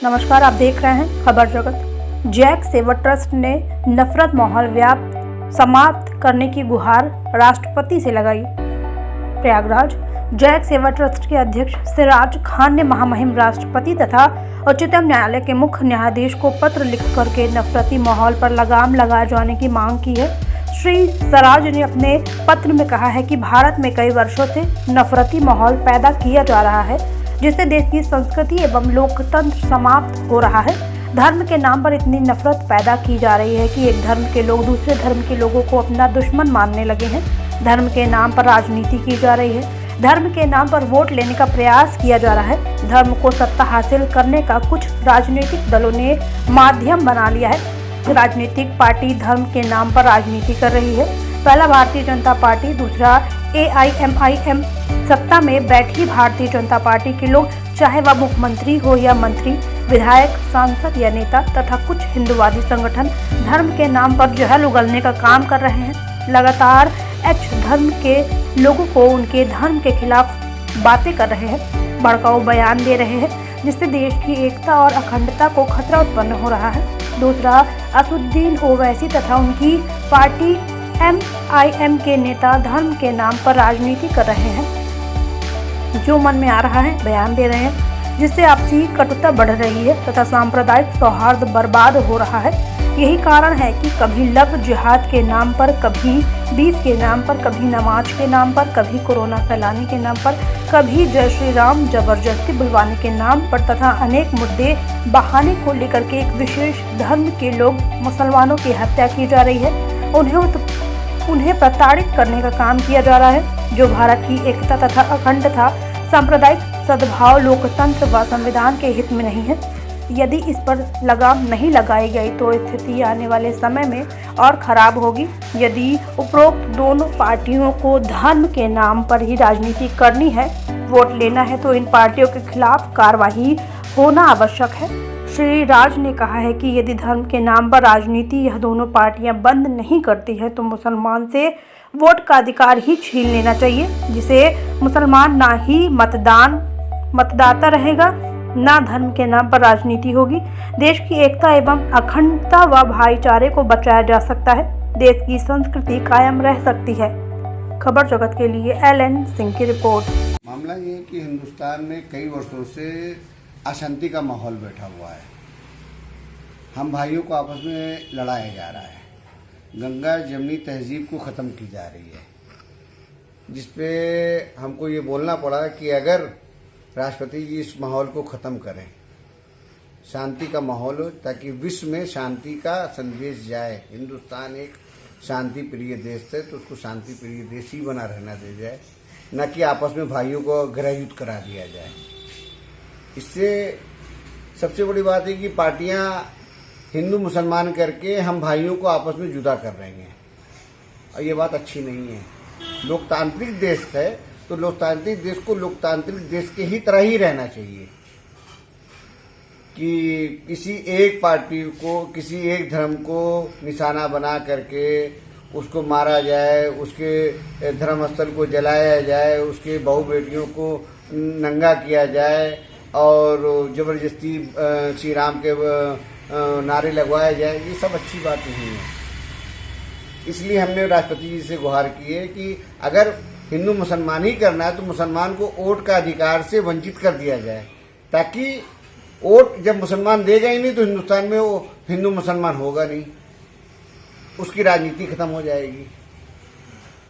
नमस्कार, आप देख रहे हैं खबर जगत। जैक सेवा ट्रस्ट ने नफरत माहौल समाप्त करने की गुहार राष्ट्रपति से लगाई। प्रयागराज जैक सेवा ट्रस्ट के अध्यक्ष सिराज खान ने महामहिम राष्ट्रपति तथा उच्चतम न्यायालय के मुख्य न्यायाधीश को पत्र लिख करके नफरती माहौल पर लगाम लगाए जाने की मांग की है। श्री सिराज ने अपने पत्र में कहा है कि भारत में कई वर्षों से नफरती माहौल पैदा किया जा रहा है, जिससे देश की संस्कृति एवं लोकतंत्र समाप्त हो रहा है। धर्म के नाम पर इतनी नफरत पैदा की जा रही है कि एक धर्म के लोग दूसरे धर्म के लोगों को अपना दुश्मन मानने लगे हैं। धर्म के नाम पर राजनीति की जा रही है। धर्म के नाम पर वोट लेने का प्रयास किया जा रहा है। धर्म को सत्ता हासिल करने का कुछ राजनीतिक दलों ने माध्यम बना लिया है। राजनीतिक पार्टी धर्म के नाम पर राजनीति कर रही है। पहला भारतीय जनता पार्टी, दूसरा AIMIM। सत्ता में बैठी भारतीय जनता पार्टी के लोग, चाहे वह मुख्यमंत्री हो या मंत्री, विधायक, सांसद या नेता तथा कुछ हिंदुवादी संगठन, धर्म के नाम पर जहल उगलने का काम कर रहे हैं। लगातार धर्म के लोगों को उनके धर्म के खिलाफ बातें कर रहे हैं, भड़काऊ बयान दे रहे हैं, जिससे देश की एकता और अखंडता को खतरा उत्पन्न हो रहा है। दूसरा, असदुद्दीन ओवैसी तथा उनकी पार्टी MIM के नेता धर्म के नाम पर राजनीति कर रहे हैं, जो मन में आ रहा है बयान दे रहे हैं, जिससे आपसी कटुता बढ़ रही है तथा सांप्रदायिक सौहार्द बर्बाद हो रहा है। यही कारण है कि कभी लव जिहाद के नाम पर, कभी बीफ के नाम पर, कभी नमाज के नाम पर, कभी कोरोना फैलाने के नाम पर, कभी जय श्री राम जबरदस्ती बुलवाने के नाम पर तथा अनेक मुद्दे बहाने को लेकर के एक विशेष धर्म के लोग मुसलमानों की हत्या की जा रही है। उन्हें प्रताड़ित करने का काम किया जा रहा है, जो भारत की एकता तथा अखंडता, सांप्रदायिक सद्भाव, लोकतंत्र व संविधान के हित में नहीं है। यदि इस पर लगाम नहीं लगाई गई तो स्थिति आने वाले समय में और खराब होगी। यदि उपरोक्त दोनों पार्टियों को धर्म के नाम पर ही राजनीति करनी है, वोट लेना है, तो इन पार्टियों के खिलाफ कार्रवाई होना आवश्यक है। श्री राज ने कहा है कि यदि धर्म के नाम पर राजनीति यह दोनों पार्टियां बंद नहीं करती है तो मुसलमान से वोट का अधिकार ही छीन लेना चाहिए, जिसे मुसलमान ना ही मतदाता रहेगा, ना धर्म के नाम पर राजनीति होगी। देश की एकता एवं अखंडता व भाईचारे को बचाया जा सकता है। देश की संस्कृति कायम रह सकती है। खबर जगत के लिए LN सिंह की रिपोर्ट। मामला ये है कि हिंदुस्तान में कई वर्षों से अशांति का माहौल बैठा हुआ है। हम भाइयों को आपस में लड़ाया जा रहा है। गंगा जमनी तहजीब को ख़त्म की जा रही है, जिसपे हमको ये बोलना पड़ा कि अगर राष्ट्रपति जी इस माहौल को ख़त्म करें, शांति का माहौल हो, ताकि विश्व में शांति का संदेश जाए। हिंदुस्तान एक शांति प्रिय देश है, तो उसको शांति प्रिय देश ही बना रहना दे जाए, न कि आपस में भाइयों को गृह युद्ध करा दिया जाए। इससे सबसे बड़ी बात है कि पार्टियां हिंदू मुसलमान करके हम भाइयों को आपस में जुदा कर रही हैं, और ये बात अच्छी नहीं है। लोकतांत्रिक देश है तो लोकतांत्रिक देश को लोकतांत्रिक देश के ही तरह ही रहना चाहिए, कि किसी एक पार्टी को, किसी एक धर्म को निशाना बना करके उसको मारा जाए, उसके धर्मस्थल को जलाया जाए, उसके बहू बेटियों को नंगा किया जाए और जबरदस्ती श्री राम के नारे लगवाया जाए, ये सब अच्छी बात नहीं है। इसलिए हमने राष्ट्रपति जी से गुहार की है कि अगर हिंदू मुसलमान ही करना है तो मुसलमान को वोट का अधिकार से वंचित कर दिया जाए, ताकि वोट जब मुसलमान देगा ही नहीं तो हिंदुस्तान में वो हिंदू मुसलमान होगा नहीं, उसकी राजनीति खत्म हो जाएगी।